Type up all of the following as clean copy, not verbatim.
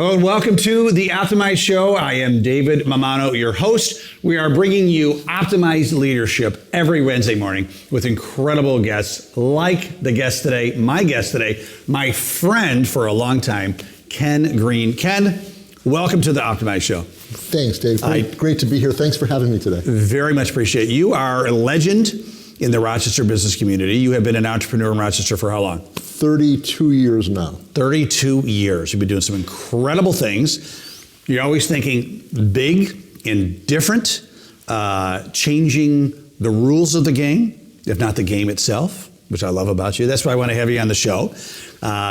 Hello and welcome to the Optimize Show. I am David Mamano, your host. We are bringing you optimized leadership every Wednesday morning with incredible guests like the guest today, my friend for a long time, Ken Greene. Ken, welcome to the Optimize Show. Thanks, Dave. Great to be here. Thanks for having me today. Very much appreciate it. You are a legend in the Rochester business community. You have been an entrepreneur in Rochester for how long? 32 years now. 32 years. You've been doing some incredible things. You're always thinking big and different, changing the rules of the game, if not the game itself, which I love about you. That's why I want to have you on the show,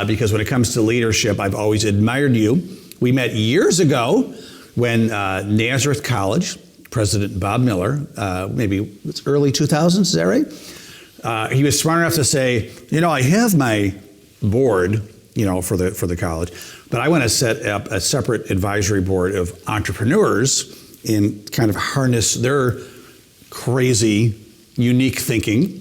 because when it comes to leadership, I've always admired you. We met years ago when Nazareth College, President Bob Miller, maybe it's early 2000s, is that right? He was smart enough to say, I have my board, for the college, but I want to set up a separate advisory board of entrepreneurs and kind of harness their crazy, unique thinking,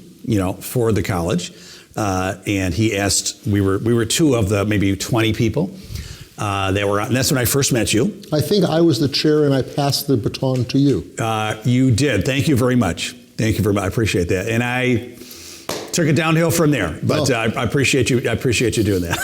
for the college. And he asked, we were two of the maybe 20 people that were on, and that's when I first met you. I think I was the chair and I passed the baton to you. You did. Thank you very much. Thank you very much. I appreciate that. And I took it downhill from there, but I appreciate you. I appreciate you doing that.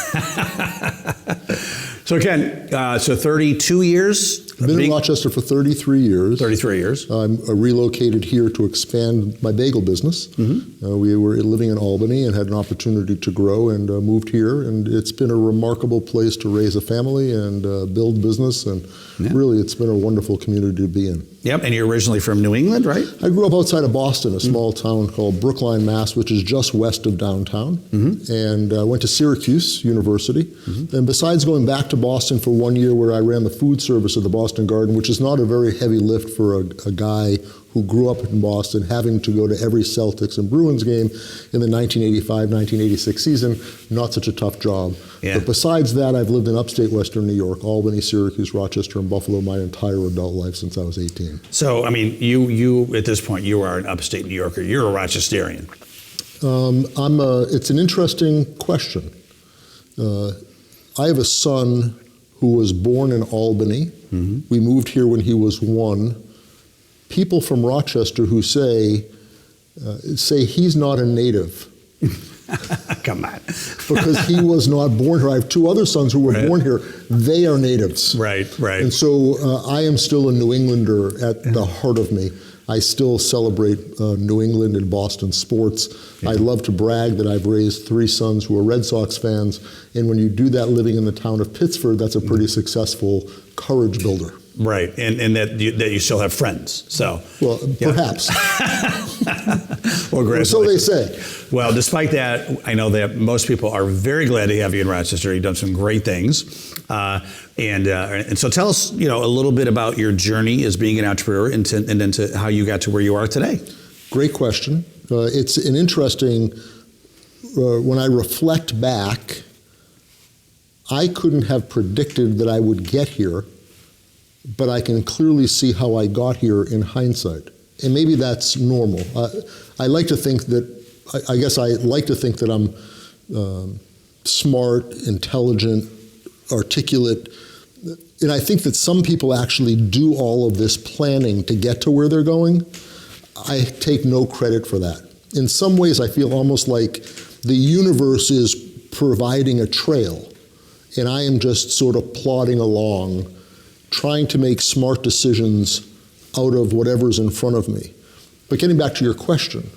So Ken, 32 years. Been in Rochester for 33 years. 33 years. I'm relocated here to expand my bagel business. Mm-hmm. We were living in Albany and had an opportunity to grow and moved here. And it's been a remarkable place to raise a family and build business. And really, it's been a wonderful community to be in. Yep, and you're originally from New England, right? I grew up outside of Boston, a small town called Brookline, Mass., which is just west of downtown. Mm-hmm. And went to Syracuse University. Mm-hmm. And besides going back to Boston for 1 year where I ran the food service of the Boston Garden, which is not a very heavy lift for a guy who grew up in Boston, having to go to every Celtics and Bruins game in the 1985-1986 season, not such a tough job. Yeah. But besides that, I've lived in upstate Western New York, Albany, Syracuse, Rochester, and Buffalo my entire adult life since I was 18. So, I mean, you at this point, you are an upstate New Yorker. You're a Rochesterian. It's an interesting question. I have a son who was born in Albany. Mm-hmm. We moved here when he was 1. People from Rochester who say he's not a native. Come on. Because he was not born here. I have 2 other sons who were born here. They are natives. Right. And so I am still a New Englander at the heart of me. I still celebrate New England and Boston sports. Yeah. I love to brag that I've raised 3 sons who are Red Sox fans. And when you do that living in the town of Pittsford, that's a pretty successful courage builder. Right, and that you still have friends. So, well, perhaps. Well, great. So they say. Well, despite that, I know that most people are very glad to have you in Rochester. You've done some great things, and so tell us, a little bit about your journey as being an entrepreneur, and then to how you got to where you are today. Great question. It's an interesting. When I reflect back, I couldn't have predicted that I would get here. But I can clearly see how I got here in hindsight. And maybe that's normal. I like to think that, I guess I like to think that I'm smart, intelligent, articulate. And I think that some people actually do all of this planning to get to where they're going. I take no credit for that. In some ways, I feel almost like the universe is providing a trail, and I am just sort of plodding along, trying to make smart decisions out of whatever's in front of me. But getting back to your question,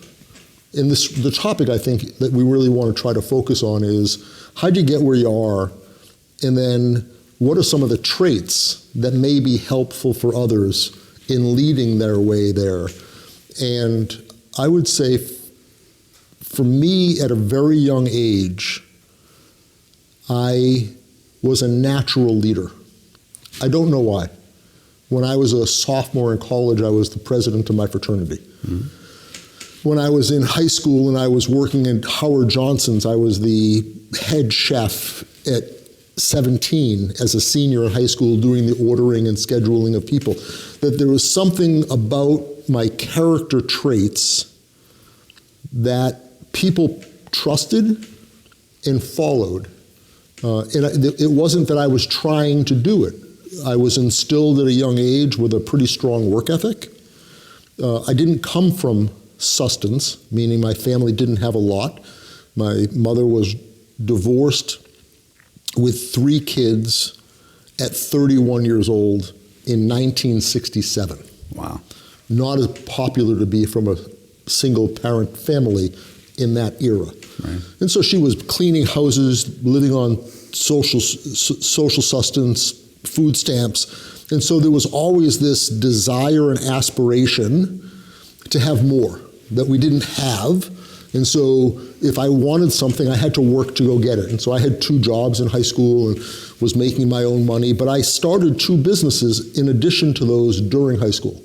the topic I think that we really want to try to focus on is how do you get where you are, and then what are some of the traits that may be helpful for others in leading their way there. And I would say for me at a very young age, I was a natural leader. I don't know why. When I was a sophomore in college, I was the president of my fraternity. Mm-hmm. When I was in high school and I was working at Howard Johnson's, I was the head chef at 17 as a senior in high school doing the ordering and scheduling of people. That there was something about my character traits that people trusted and followed. It wasn't that I was trying to do it. I was instilled at a young age with a pretty strong work ethic. I didn't come from sustenance, meaning my family didn't have a lot. My mother was divorced with 3 kids at 31 years old in 1967. Wow. Not as popular to be from a single parent family in that era. Right. And so she was cleaning houses, living on social sustenance, food stamps. And so there was always this desire and aspiration to have more that we didn't have. And so if I wanted something, I had to work to go get it. And so I had 2 jobs in high school and was making my own money. But I started 2 businesses in addition to those during high school.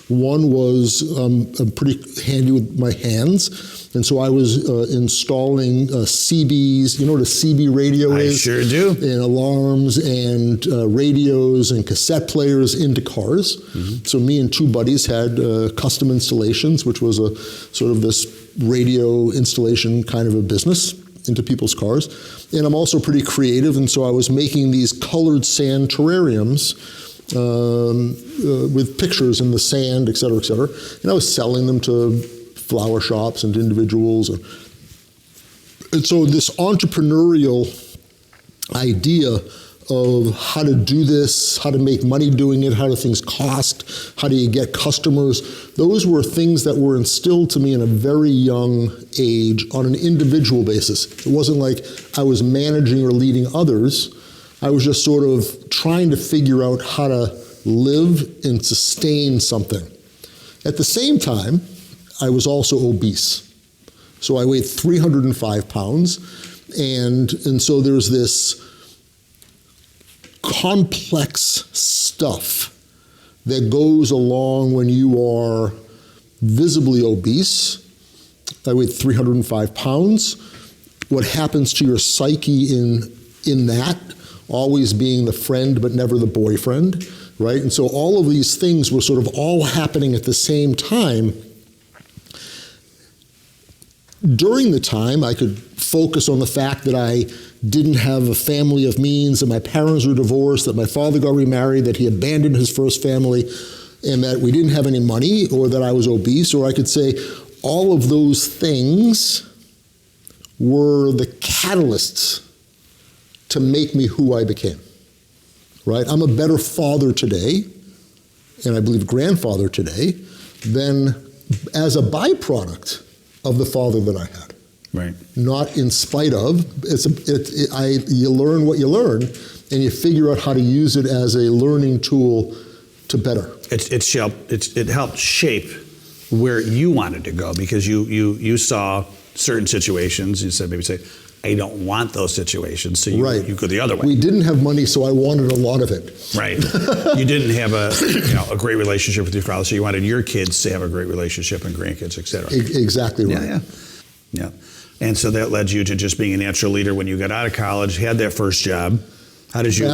One was I'm pretty handy with my hands, and so I was installing CBs. You know what a CB radio is? I sure do. And alarms and radios and cassette players into cars. Mm-hmm. So me and 2 buddies had custom installations, which was a sort of this radio installation kind of a business into people's cars. And I'm also pretty creative, and so I was making these colored sand terrariums with pictures in the sand, et cetera, et cetera. And I was selling them to flower shops and individuals. And so this entrepreneurial idea of how to do this, how to make money doing it, how do things cost, how do you get customers, those were things that were instilled to me in a very young age on an individual basis. It wasn't like I was managing or leading others. I was just sort of trying to figure out how to live and sustain something. At the same time, I was also obese. So I weighed 305 pounds. And so there's this complex stuff that goes along when you are visibly obese. I weighed 305 pounds. What happens to your psyche in that, always being the friend but never the boyfriend, right? And so all of these things were sort of all happening at the same time. During the time, I could focus on the fact that I didn't have a family of means, that my parents were divorced, that my father got remarried, that he abandoned his first family, and that we didn't have any money, or that I was obese, or I could say all of those things were the catalysts to make me who I became, right? I'm a better father today, and I believe grandfather today, than as a byproduct of the father that I had. Right. Not in spite of. You learn what you learn, and you figure out how to use it as a learning tool to better. It helped shape where you wanted to go, because you saw certain situations. You said, maybe say, I don't want those situations, so you go the other way. We didn't have money, so I wanted a lot of it. Right. You didn't have a great relationship with your father, so you wanted your kids to have a great relationship and grandkids, et cetera. Exactly right. Yeah. And so that led you to just being a natural leader when you got out of college, had that first job. How did you?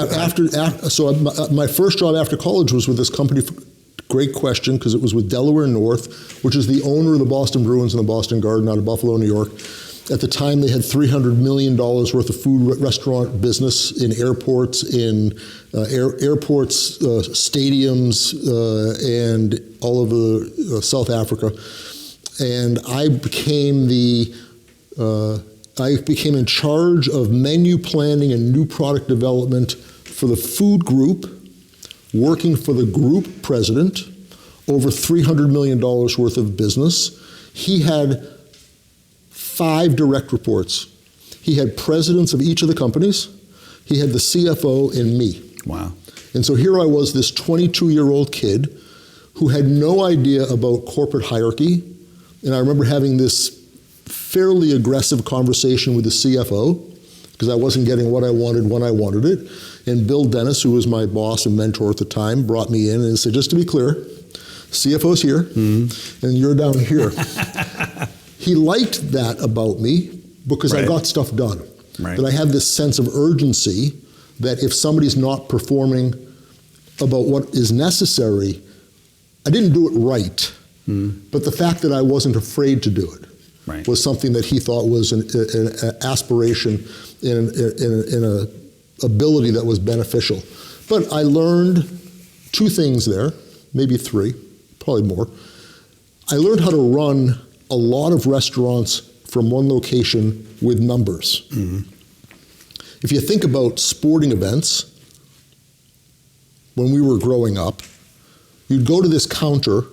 So my first job after college was with this company. Great question, because it was with Delaware North, which is the owner of the Boston Bruins and the Boston Garden out of Buffalo, New York. At the time, they had $300 million worth of food restaurant business in airports, stadiums, and all over South Africa. And I became in charge of menu planning and new product development for the food group, working for the group president, over $300 million worth of business. He had 5 direct reports. He had presidents of each of the companies. He had the CFO and me. Wow. And so here I was, this 22-year-old kid who had no idea about corporate hierarchy. And I remember having this fairly aggressive conversation with the CFO, because I wasn't getting what I wanted when I wanted it. And Bill Dennis, who was my boss and mentor at the time, brought me in and said, just to be clear, CFO's here, and you're down here. He liked that about me because I got stuff done. Right. That I had this sense of urgency that if somebody's not performing about what is necessary, I didn't do it right. But the fact that I wasn't afraid to do it. Right. was something that he thought was an aspiration and an ability that was beneficial. But I learned 2 things there, maybe 3, probably more. I learned how to run a lot of restaurants from one location with numbers. Mm-hmm. If you think about sporting events, when we were growing up, you'd go to this counter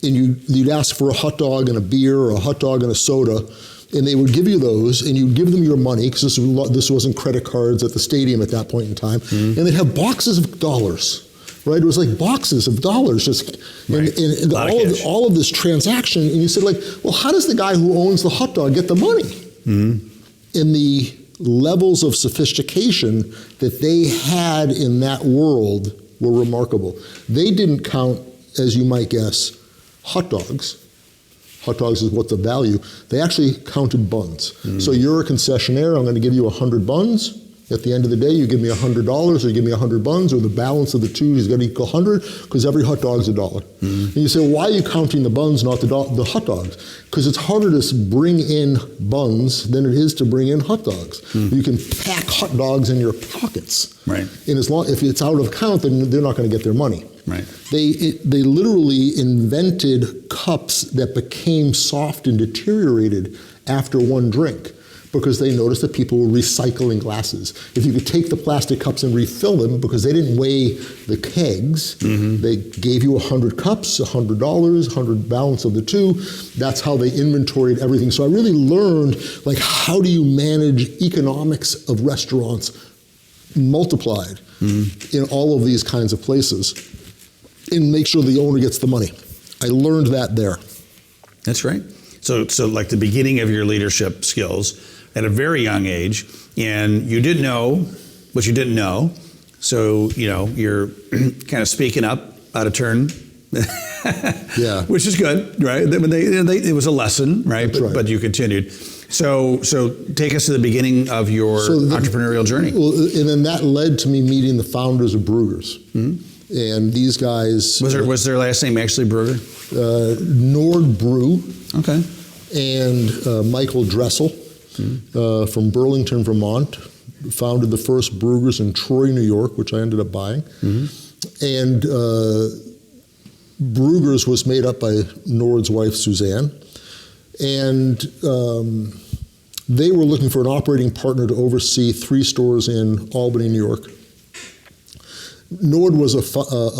and you'd ask for a hot dog and a beer or a hot dog and a soda, and they would give you those, and you'd give them your money, because this wasn't credit cards at the stadium at that point in time, and they'd have boxes of dollars. Right, it was like boxes of dollars, just and all of this transaction. And you said, like, well, how does the guy who owns the hot dog get the money? Mm-hmm. And the levels of sophistication that they had in that world were remarkable. They didn't count, as you might guess, hot dogs. Hot dogs is what's the value. They actually counted buns. Mm-hmm. So you're a concessionaire. I'm going to give you 100 buns. At the end of the day, you give me $100, or you give me 100 buns, or the balance of the two is going to equal 100, because every hot dog is $1. Mm-hmm. And you say, well, why are you counting the buns, not the hot dogs? Because it's harder to bring in buns than it is to bring in hot dogs. Mm-hmm. You can pack hot dogs in your pockets. Right. And if it's out of count, then they're not going to get their money. Right. They literally invented cups that became soft and deteriorated after one drink, because they noticed that people were recycling glasses. If you could take the plastic cups and refill them, because they didn't weigh the kegs, mm-hmm. they gave you 100 cups, $100, 100 balance of the two. That's how they inventoried everything. So I really learned, like, how do you manage economics of restaurants multiplied mm-hmm. in all of these kinds of places, and make sure the owner gets the money. I learned that there. That's right. So like the beginning of your leadership skills at a very young age, and you didn't know what you didn't know. So, you're kind of speaking up out of turn. Yeah. Which is good, right? It was a lesson, right? But you continued. So take us to the beginning of your entrepreneurial journey. Well, and then that led to me meeting the founders of Bruegger's. Mm-hmm. And these guys... Was their last name actually Bruegger? Nord Brew. Okay. And Michael Dressel from Burlington, Vermont, founded the first Bruegger's in Troy, New York, which I ended up buying. Mm-hmm. And Bruegger's was made up by Nord's wife, Suzanne. And they were looking for an operating partner to oversee 3 stores in Albany, New York. Nord was a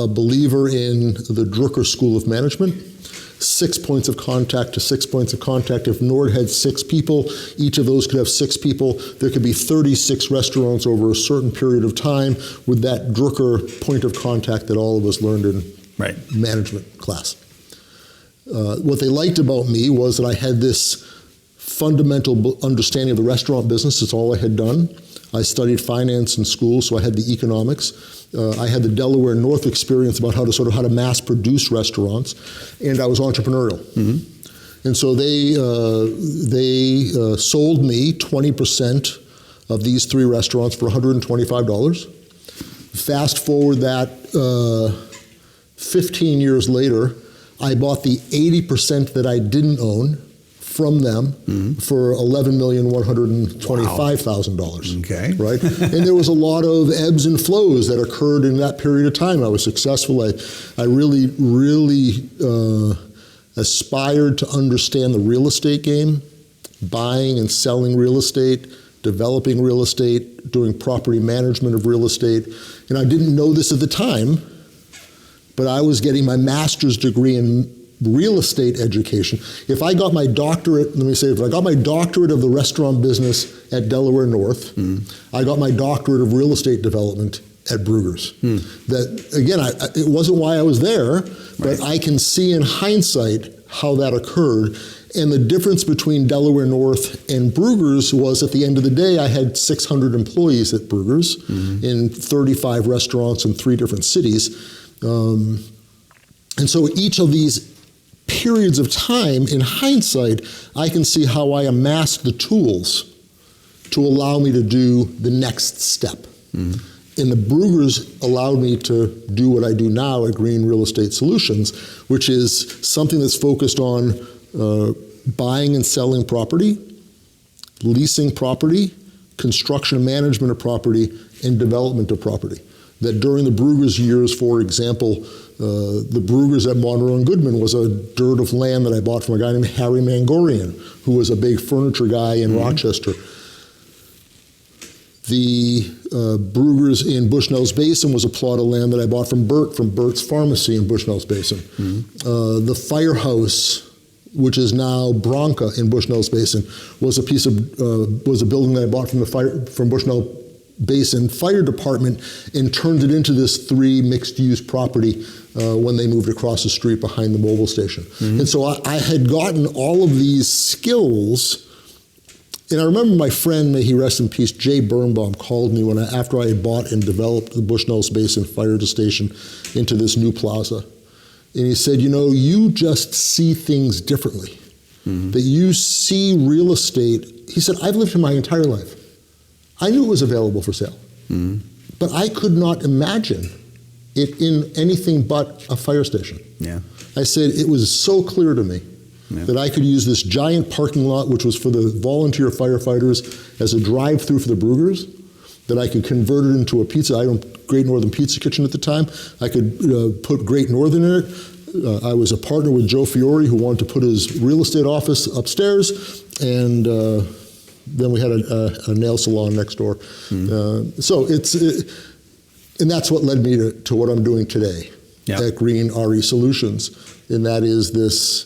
believer in the Drucker School of Management. 6 points of contact to 6 points of contact. If Nord had 6 people, each of those could have 6 people. There could be 36 restaurants over a certain period of time with that Drucker point of contact that all of us learned in management class. What they liked about me was that I had this fundamental understanding of the restaurant business. It's all I had done. I studied finance in school, so I had the economics. I had the Delaware North experience about how to mass produce restaurants, and I was entrepreneurial. Mm-hmm. And so they sold me 20% of these 3 restaurants for $125. Fast forward that 15 years later, I bought the 80% that I didn't own from them for $11,125,000. Okay. Right? And there was a lot of ebbs and flows that occurred in that period of time. I was successful. I really, really aspired to understand the real estate game, buying and selling real estate, developing real estate, doing property management of real estate. And I didn't know this at the time, but I was getting my master's degree in real estate education. If I got my doctorate, if I got my doctorate of the restaurant business at Delaware North, I got my doctorate of real estate development at Bruegger's. That, again, it wasn't why I was there, but I can see in hindsight how that occurred. And the difference between Delaware North and Bruegger's was, at the end of the day, I had 600 employees at Bruegger's in 35 restaurants in 3 different cities. And so each of these periods of time, in hindsight, I can see how I amassed the tools to allow me to do the next step. And the Bruegger's allowed me to do what I do now at Greene Real Estate Solutions, which is something that's focused on buying and selling property, leasing property, construction and management of property, and development of property. That during the Brugger's years, for example, the Brugger's at Monroe and Goodman was a dirt of land that I bought from a guy named Harry Mangorian, who was a big furniture guy in Rochester. The Brugger's in Bushnell's Basin was a plot of land that I bought from Bert's Pharmacy in Bushnell's Basin. The firehouse, which is now Bronca in Bushnell's Basin, was a building that I bought from Bushnell Basin Fire Department and turned it into this 3 mixed-use property when they moved across the street behind the mobile station. And so I had gotten all of these skills. And I remember my friend, may he rest in peace, Jay Birnbaum, called me after I had bought and developed the Bushnell's Basin Fire Station into this new plaza. And he said, you just see things differently. That you see real estate. He said, I've lived here my entire life. I knew it was available for sale. But I could not imagine it in anything but a fire station. Yeah. I said, it was so clear to me that I could use this giant parking lot, which was for the volunteer firefighters, as a drive-through for the Brugger's, that I could convert it into a pizza. I owned Great Northern Pizza Kitchen at the time. I could put Great Northern in it. I was a partner with Joe Fiore, who wanted to put his real estate office upstairs, and then we had a nail salon next door. So and that's what led me to what I'm doing today at Greene RE Solutions, and that is this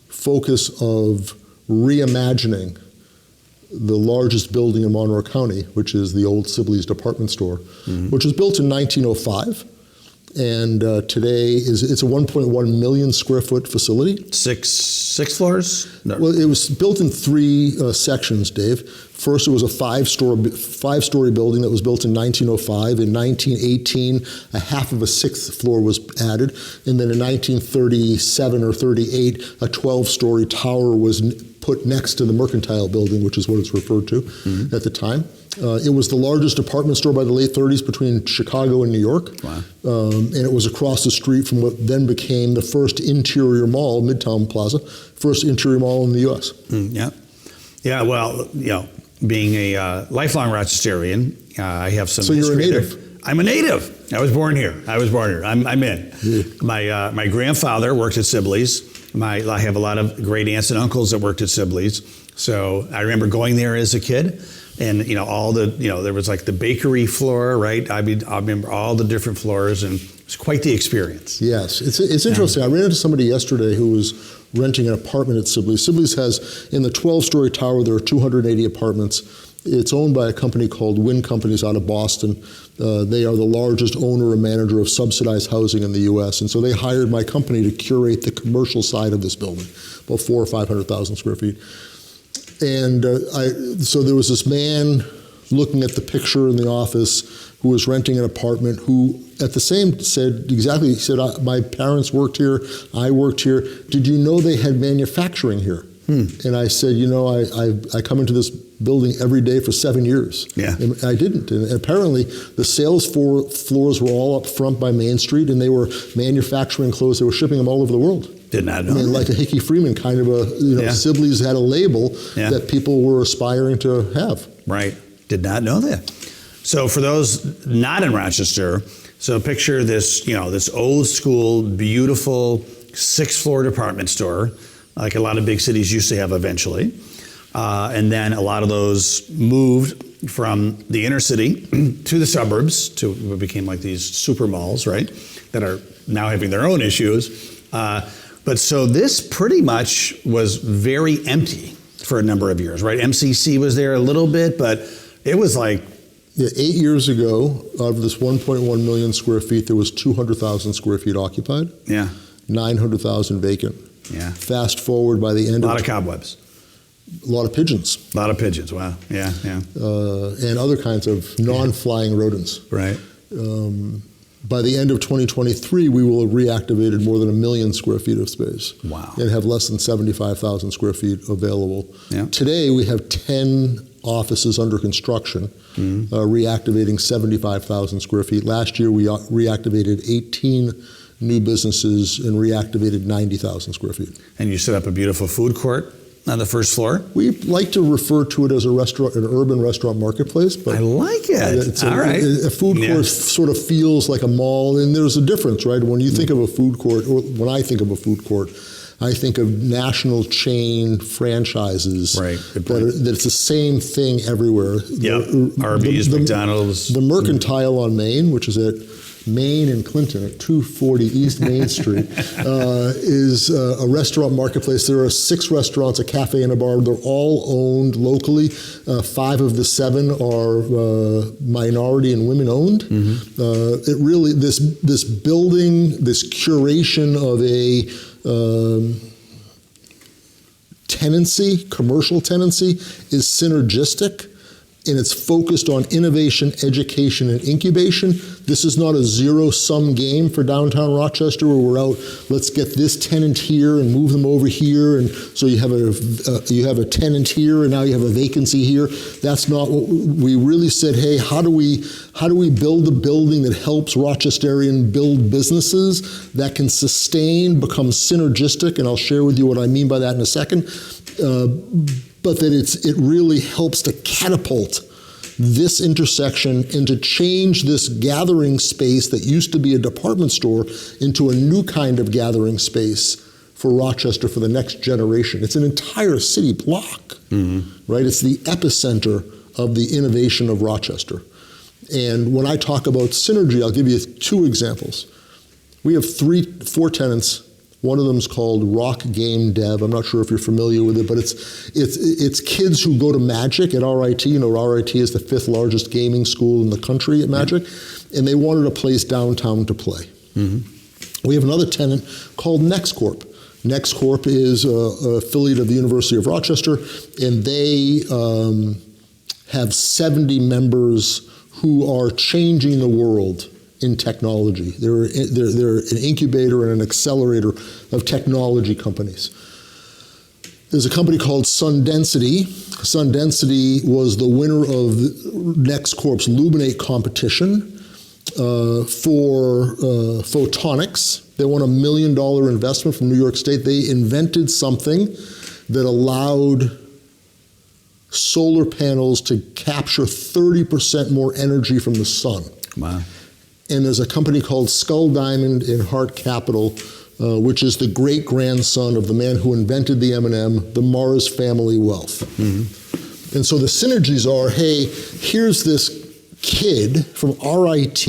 focus of reimagining the largest building in Monroe County, which is the old Sibley's department store, which was built in 1905. And today it's a 1.1 million square foot facility. Six floors? No. Well, it was built in 3 sections, Dave. First, it was a five-story building that was built in 1905. In 1918, a half of a 6th floor was added. And then in 1937 or 38, a 12-story tower was put next to the Mercantile building, which is what it's referred to at the time. It was the largest department store by the late 30s between Chicago and New York. Wow. And it was across the street from what then became the first interior mall, Midtown Plaza, first interior mall in the U.S. Yeah, well, being a lifelong Rochesterian, I have some. So you're a native? There. I'm a native. I was born here. I'm in. Yeah. My grandfather worked at Sibley's. I have a lot of great aunts and uncles that worked at Sibley's. So I remember going there as a kid. And there was like the bakery floor, right? I remember all the different floors, and it was quite the experience. Yes, it's interesting. I ran into somebody yesterday who was renting an apartment at Sibley's. Sibley's has, in the 12-story tower, there are 280 apartments. It's owned by a company called Wynn Companies out of Boston. They are the largest owner and manager of subsidized housing in the U.S. And so they hired my company to curate the commercial side of this building, about 400,000 or 500,000 square feet. And so there was this man looking at the picture in the office who was renting an apartment, who at the same said exactly, he said, my parents worked here, I worked here. Did you know they had manufacturing here? And I said, I come into this building every day for 7 years. Yeah. And I didn't. And apparently the sales floors were all up front by Main Street, and they were manufacturing clothes. They were shipping them all over the world. Did not know. I mean, like a Hickey Freeman kind of Sibley's had a label that people were aspiring to have. Right. Did not know that. So for those not in Rochester, so picture this, this old school, beautiful 6th-floor department store, like a lot of big cities used to have eventually. And then a lot of those moved from the inner city to the suburbs to what became like these super malls, right? That are now having their own issues. But so this pretty much was very empty for a number of years, right? MCC was there a little bit, but it was like... Yeah, 8 years ago, out of this 1.1 million square feet, there was 200,000 square feet occupied. Yeah. 900,000 vacant. Yeah. Fast forward by the end of... A lot of cobwebs. A lot of pigeons. A lot of pigeons, wow. Yeah. And other kinds of non-flying rodents. Right. By the end of 2023, we will have reactivated more than 1 million square feet of space. Wow. And have less than 75,000 square feet available. Yeah. Today, we have 10 offices under construction, reactivating 75,000 square feet. Last year, we reactivated 18 new businesses and reactivated 90,000 square feet. And you set up a beautiful food court on the first floor. We like to refer to it as a restaurant, an urban restaurant marketplace. But I like it. All right. A food court sort of feels like a mall, and there's a difference, right? When you think of a food court, or when I think of a food court, I think of national chain franchises. Right. That it's the same thing everywhere. Yep. Arby's, McDonald's. The Mercantile on Main, which is at Main and Clinton at 240 East Main Street, is a restaurant marketplace. There are 6 restaurants, a cafe and a bar. They're all owned locally. 5 of the 7 are minority and women owned. It really, this building, this curation of a tenancy, commercial tenancy, is synergistic, and it's focused on innovation, education, and incubation. This is not a zero-sum game for downtown Rochester where we're out, let's get this tenant here and move them over here, and so you have a tenant here and now you have a vacancy here. That's not what we really said. Hey, how do we build a building that helps Rochesterian build businesses that can sustain, become synergistic, and I'll share with you what I mean by that in a second. But that it really helps to catapult this intersection and to change this gathering space that used to be a department store into a new kind of gathering space for Rochester for the next generation. It's an entire city block, right? It's the epicenter of the innovation of Rochester. And when I talk about synergy, I'll give you 2 examples. We have 4 tenants. One of them is called Rock Game Dev. I'm not sure if you're familiar with it, but it's kids who go to Magic at RIT. You know, RIT is the 5th largest gaming school in the country at Magic, and they wanted a place downtown to play. We have another tenant called NextCorp. NextCorp is an affiliate of the University of Rochester, and they have 70 members who are changing the world in technology. They're an incubator and an accelerator of technology companies. There's a company called Sundensity. Sundensity was the winner of NextCorp's Luminate competition for photonics. They won $1 million investment from New York State. They invented something that allowed solar panels to capture 30% more energy from the sun. Wow. And there's a company called Skull Diamond and Heart Capital, which is the great-grandson of the man who invented the M&M, the Mars Family Wealth. And so the synergies are, hey, here's this kid from RIT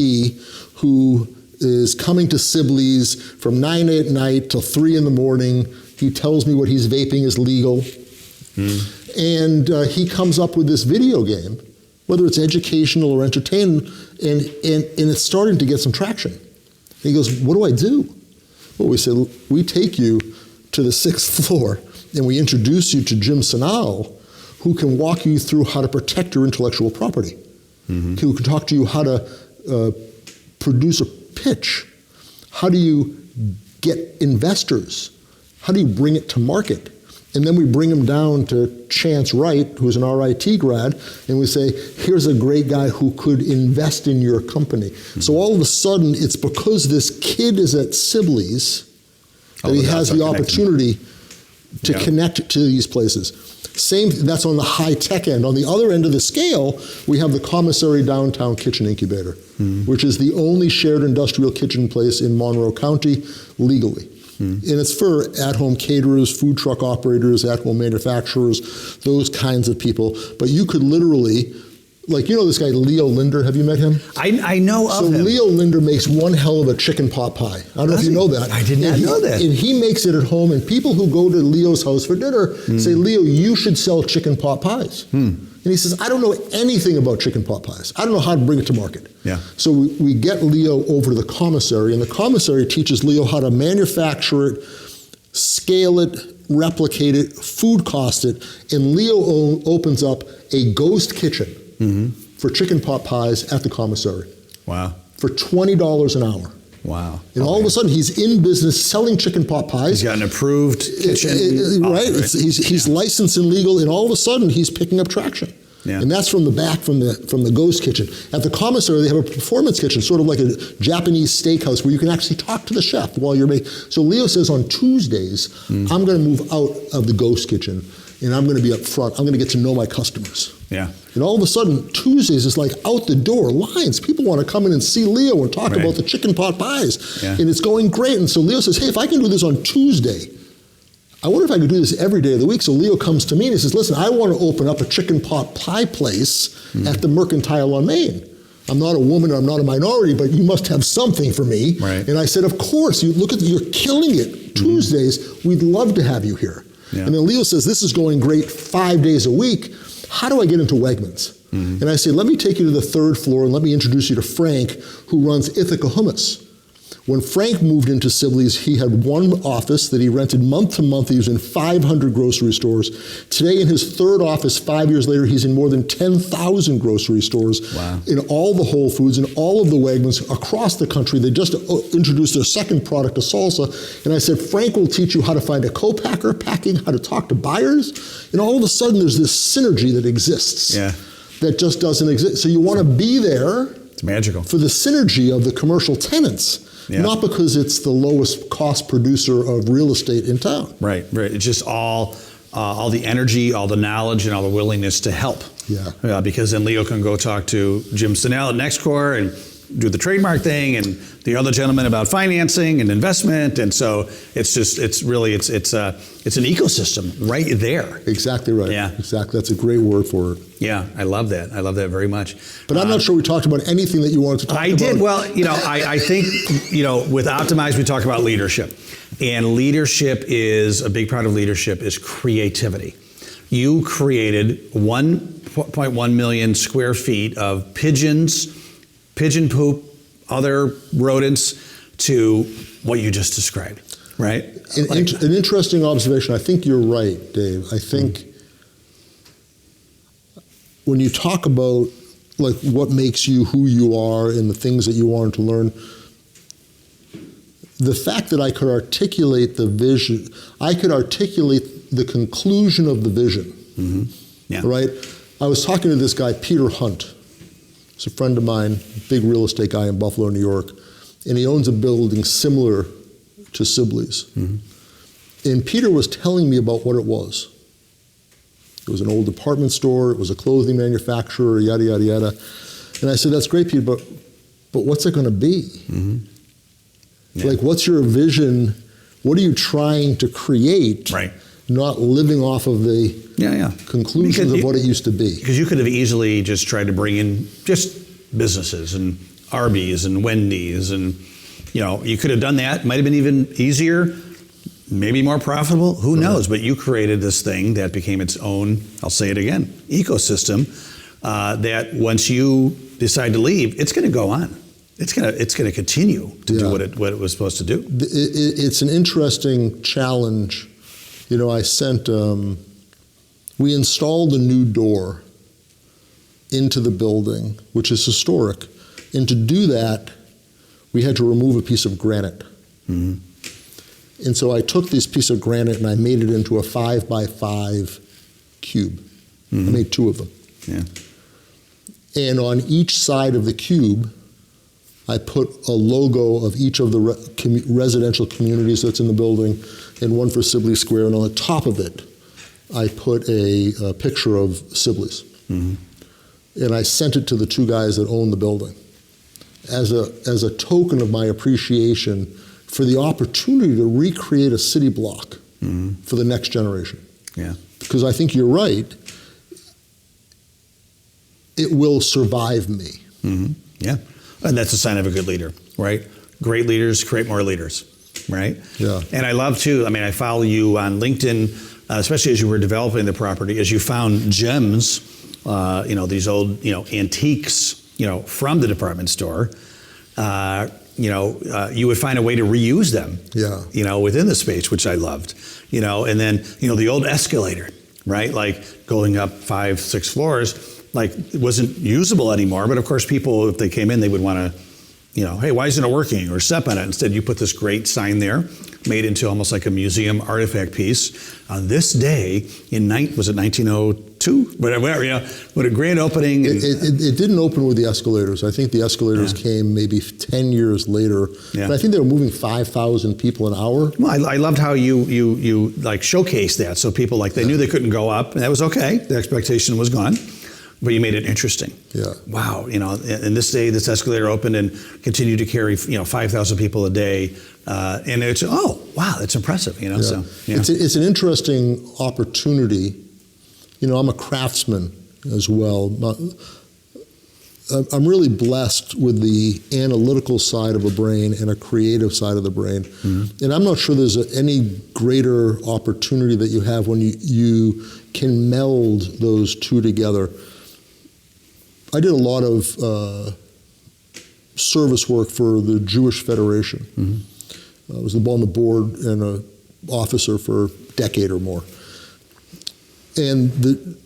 who is coming to Sibley's from 9 at night till 3 in the morning. He tells me what he's vaping is legal. And he comes up with this video game, whether it's educational or entertainment, and it's starting to get some traction. And he goes, what do I do? Well, we said, we take you to the 6th floor and we introduce you to Jim Sanal, who can walk you through how to protect your intellectual property, who can talk to you how to produce a pitch. How do you get investors? How do you bring it to market? And then we bring him down to Chance Wright, who's an RIT grad, and we say, here's a great guy who could invest in your company. So all of a sudden, it's because this kid is at Sibley's that he has the opportunity to connect to these places. That's on the high-tech end. On the other end of the scale, we have the Commissary Downtown Kitchen Incubator, which is the only shared industrial kitchen place in Monroe County legally. And it's for at-home caterers, food truck operators, at-home manufacturers, those kinds of people. But you could literally, like, you know this guy Leo Linder, have you met him? I know of him. So Leo Linder makes one hell of a chicken pot pie. I don't know if you know that. I did not know that. And he makes it at home, and people who go to Leo's house for dinner say, Leo, you should sell chicken pot pies. And he says, I don't know anything about chicken pot pies. I don't know how to bring it to market. So we get Leo over to the commissary, and the commissary teaches Leo how to manufacture it, scale it, replicate it, food cost it, and Leo opens up a ghost kitchen for chicken pot pies at the commissary. Wow. For $20 an hour. Wow. And all of a sudden, he's in business selling chicken pot pies. He's got an approved kitchen. Right. He's licensed and legal, and all of a sudden, he's picking up traction. Yeah. And that's from the back from the ghost kitchen. At the commissary, they have a performance kitchen, sort of like a Japanese steakhouse where you can actually talk to the chef while you're making. So Leo says on Tuesdays, I'm going to move out of the ghost kitchen and I'm going to be up front. I'm going to get to know my customers. Yeah. And all of a sudden, Tuesdays is like out the door, lines. People want to come in and see Leo and talk about the chicken pot pies. Yeah. And it's going great. And so Leo says, hey, if I can do this on Tuesday, I wonder if I could do this every day of the week. So Leo comes to me and he says, listen, I want to open up a chicken pot pie place at the Mercantile on Main. I'm not a woman, I'm not a minority, but you must have something for me. Right. And I said, of course, you're killing it. Tuesdays, we'd love to have you here. Yeah. And then Leo says, this is going great 5 days a week. How do I get into Wegmans? And I say, let me take you to the 3rd floor and let me introduce you to Frank, who runs Ithaca Hummus. When Frank moved into Sibley's, he had one office that he rented month to month. He was in 500 grocery stores. Today, in his 3rd office, 5 years later, he's in more than 10,000 grocery stores. Wow. In all the Whole Foods, in all of the Wegmans across the country. They just introduced their 2nd product, a salsa. And I said, Frank will teach you how to find a co-packer, packing, how to talk to buyers. And all of a sudden, there's this synergy that exists that just doesn't exist. So you want to be there. It's magical. For the synergy of the commercial tenants. Yeah. Not because it's the lowest cost producer of real estate in town. Right. It's just all the energy, all the knowledge, and all the willingness to help. Yeah. Because then Leo can go talk to Jim Sinnell at NextCore and do the trademark thing, and the other gentleman about financing and investment, and so it's an ecosystem right there. Exactly right. Yeah. Exactly. That's a great word for it. Yeah, I love that. I love that very much. But I'm not sure we talked about anything that you wanted to talk about. I did. Well, I think, with Optimize, we talk about leadership. And leadership is, a big part of leadership is creativity. You created 1.1 million square feet of pigeon poop, other rodents, to what you just described, right? An interesting observation. I think you're right, Dave. I think when you talk about like what makes you who you are and the things that you wanted to learn, the fact that I could articulate the vision, I could articulate the conclusion of the vision, right? I was talking to this guy, Peter Hunt. He's a friend of mine, big real estate guy in Buffalo, New York, and he owns a building similar to Sibley's. And Peter was telling me about what it was. It was an old department store, it was a clothing manufacturer, yada, yada, yada. And I said, that's great, Peter, but what's it going to be? Like, what's your vision? What are you trying to create? Right. Not living off of the conclusions of what it used to be. Because you could have easily just tried to bring in just businesses and Arby's and Wendy's, and you could have done that. Might have been even easier, maybe more profitable. Who knows? But you created this thing that became its own, I'll say it again, ecosystem. That once you decide to leave, it's going to go on. It's going to continue to do what it was supposed to do. It's an interesting challenge. I sent, we installed a new door into the building, which is historic. And to do that, we had to remove a piece of granite. And so I took this piece of granite and I made it into a 5x5 cube. I made 2 of them. And on each side of the cube, I put a logo of each of the residential communities that's in the building, and one for Sibley Square, and on the top of it, I put a picture of Sibley's. And I sent it to the 2 guys that own the building as a token of my appreciation for the opportunity to recreate a city block for the next generation. Because I think you're right, it will survive me. And that's a sign of a good leader, right? Great leaders create more leaders, right? And I love too, I follow you on LinkedIn, especially as you were developing the property, as you found gems, these old, antiques, from the department store, you would find a way to reuse them, within the space, which I loved, and then, the old escalator, right? Like going up 5, 6 floors, like it wasn't usable anymore, but of course people, if they came in, they would want to, hey, why isn't it working? Or step on it. Instead, you put this great sign there, made into almost like a museum artifact piece. On this day, was it 1902? Whatever, with a grand opening. And, it didn't open with the escalators. I think the escalators came maybe 10 years later. Yeah. But I think they were moving 5,000 people an hour. Well, I loved how you like showcased that. So people, like, they knew they couldn't go up, and that was okay. The expectation was gone. But you made it interesting. Yeah. Wow. In this day, this escalator opened and continued to carry, 5,000 people a day. And it's, wow, that's impressive, Yeah. So, yeah. It's an interesting opportunity. I'm a craftsman as well. I'm really blessed with the analytical side of a brain and a creative side of the brain. Mm-hmm. And I'm not sure there's any greater opportunity that you have when you can meld those two together. I did a lot of service work for the Jewish Federation. Mm-hmm. I was on the board and an officer for a decade or more. And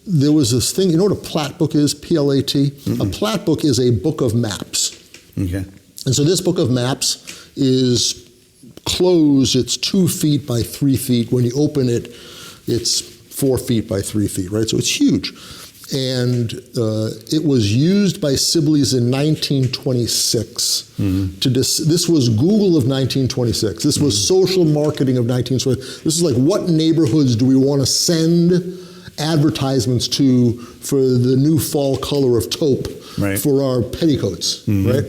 there was this thing, you know what a plat book is, P-L-A-T? Mm-hmm. A plat book is a book of maps. Okay. And so this book of maps is closed, it's 2 feet by 3 feet. When you open it, it's 4 feet by 3 feet, right? So it's huge. And it was used by Sibleys in 1926. Mm-hmm. This was Google of 1926. This was social marketing of 1926. This is like, what neighborhoods do we want to send advertisements to for the new fall color of taupe for our petticoats, right?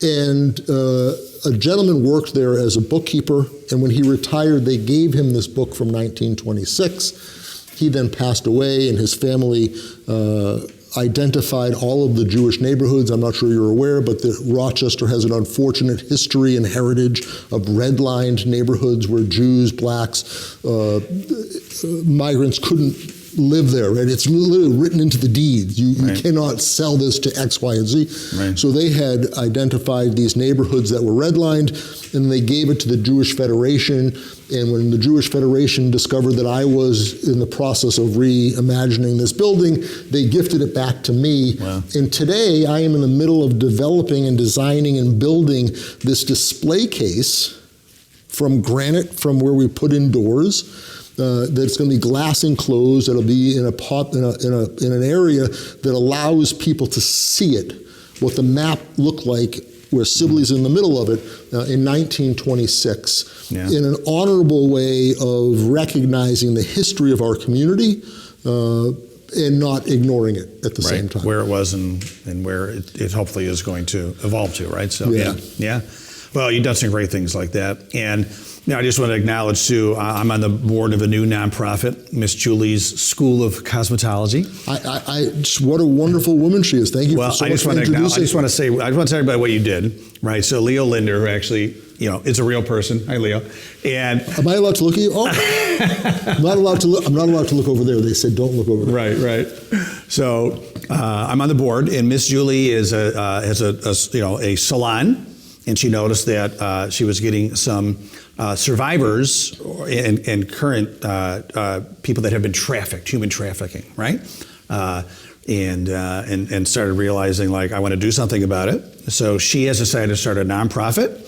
And a gentleman worked there as a bookkeeper, and when he retired, they gave him this book from 1926. He then passed away, and his family identified all of the Jewish neighborhoods. I'm not sure you're aware, but Rochester has an unfortunate history and heritage of redlined neighborhoods where Jews, blacks, migrants couldn't live there, right? It's literally written into the deeds. You cannot sell this to X, Y, and Z. Right. So they had identified these neighborhoods that were redlined, and they gave it to the Jewish Federation. And when the Jewish Federation discovered that I was in the process of reimagining this building, they gifted it back to me. Wow. And today, I am in the middle of developing and designing and building this display case from granite, from where we put in doors. That's going to be glass enclosed. It'll be in an area that allows people to see it, what the map looked like, where Sibley's in the middle of it in 1926, in an honorable way of recognizing the history of our community and not ignoring it at the same time. Where it was and where it hopefully is going to evolve to, right? So yeah. Well, you've done some great things like that. And now I just want to acknowledge, too, I'm on the board of a new nonprofit, Miss Julie's School of Cosmetology. What a wonderful woman she is. Thank you for so much for introducing. I just want to tell everybody what you did, right? So Leo Linder, who actually, is a real person. Hi, Leo. And am I allowed to look at you? Oh, I'm not allowed to look. I'm not allowed to look over there. They said don't look over there. Right. So I'm on the board, and Miss Julie has a salon, and she noticed that she was getting some survivors and current people that have been trafficked, human trafficking, right? And started realizing, like, I want to do something about it. So she has decided to start a nonprofit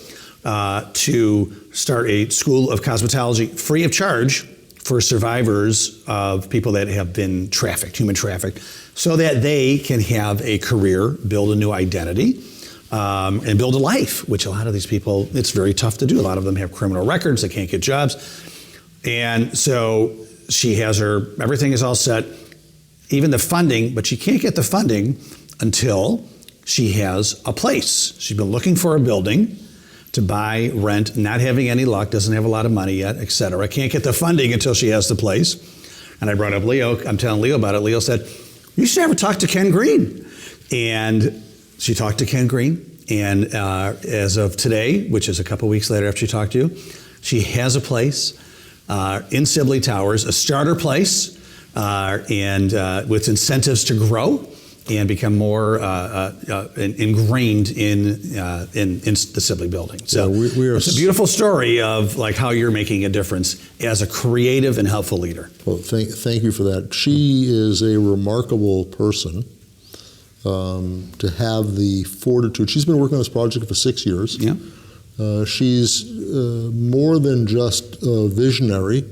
to start a school of cosmetology free of charge for survivors of people that have been trafficked, human trafficked, so that they can have a career, build a new identity, and build a life, which a lot of these people, it's very tough to do. A lot of them have criminal records, they can't get jobs. And so she has everything is all set, even the funding, but she can't get the funding until she has a place. She's been looking for a building to buy, rent, not having any luck, doesn't have a lot of money yet, et cetera. Can't get the funding until she has the place. And I brought up Leo, I'm telling Leo about it. Leo said, you should ever talk to Ken Greene. And she talked to Ken Greene, and as of today, which is a couple weeks later after she talked to you, she has a place in Sibley Towers, a starter place, and with incentives to grow and become more ingrained in the Sibley building. So it's a beautiful story of like how you're making a difference as a creative and helpful leader. Well, thank you for that. She is a remarkable person. to have the fortitude. She's been working on this project for 6 years. Yeah. She's more than just a visionary.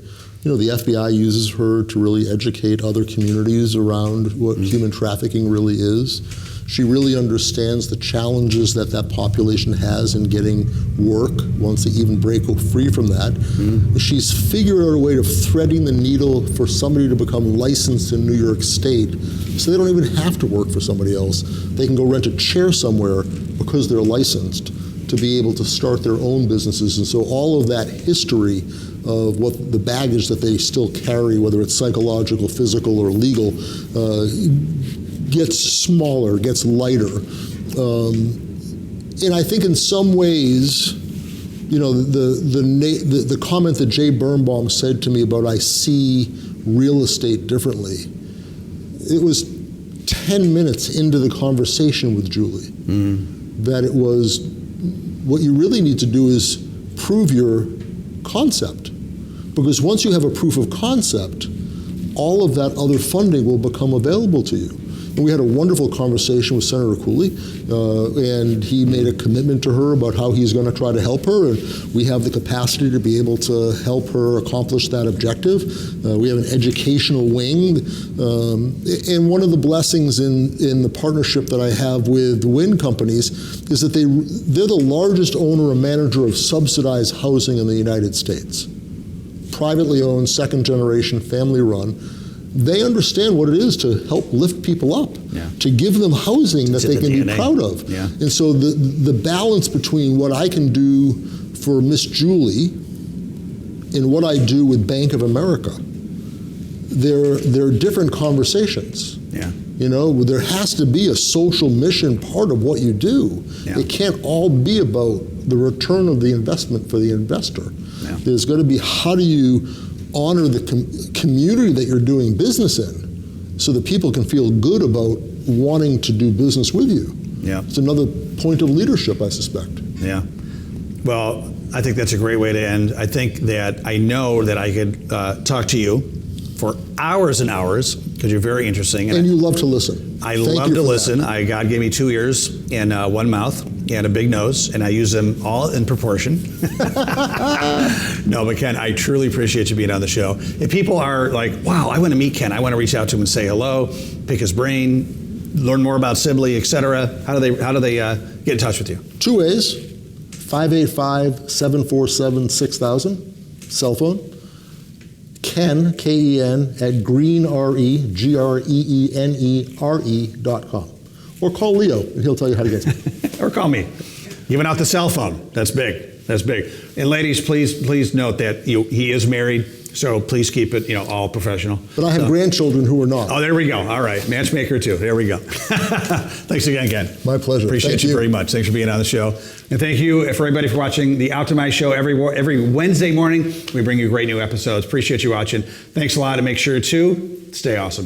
The FBI uses her to really educate other communities around what human trafficking really is. She really understands the challenges that population has in getting work once they even break free from that. She's figured out a way of threading the needle for somebody to become licensed in New York State, so they don't even have to work for somebody else. They can go rent a chair somewhere because they're licensed to be able to start their own businesses. And so all of that history of what the baggage that they still carry, whether it's psychological, physical, or legal, gets smaller, gets lighter. And I think in some ways, the comment that Jay Birnbaum said to me about I see real estate differently, it was 10 minutes into the conversation with Julie that it was, what you really need to do is prove your concept. Because once you have a proof of concept, all of that other funding will become available to you. And we had a wonderful conversation with Senator Cooley, and he made a commitment to her about how he's going to try to help her, and we have the capacity to be able to help her accomplish that objective. We have an educational wing, and one of the blessings in the partnership that I have with wind companies is that they're the largest owner and manager of subsidized housing in the United States. Privately owned, second generation, family run. They understand what it is to help lift people up, to give them housing that they can be proud of. Yeah. And so the balance between what I can do for Miss Julie and what I do with Bank of America, they're different conversations. Yeah. There has to be a social mission part of what you do. Yeah. It can't all be about the return of the investment for the investor. Yeah. There's got to be, how do you honor the community that you're doing business in so that people can feel good about wanting to do business with you. Yeah. It's another point of leadership, I suspect. Yeah. Well, I think that's a great way to end. I think that I know that I could talk to you for hours and hours because you're very interesting. And you love to listen. I love to listen. God gave me 2 ears and 1 mouth and a big nose, and I use them all in proportion. No, but Ken, I truly appreciate you being on the show. If people are like, wow, I want to meet Ken, I want to reach out to him and say hello, pick his brain, learn more about Sibley, et cetera, how do they get in touch with you? 2 ways, 585-747-6000, cell phone. Ken, K-E-N, at greenere.com. Or call Leo, and he'll tell you how to get to me. Or call me. Giving out the cell phone. That's big. That's big. And ladies, please note that he is married, so please keep it all professional. But I have grandchildren who are not. Oh, there we go. All right. Matchmaker too. There we go. Thanks again, Ken. My pleasure. Appreciate you very much. Thanks for being on the show. And thank you for everybody for watching the Optimize Show every Wednesday morning. We bring you great new episodes. Appreciate you watching. Thanks a lot, and make sure to stay awesome.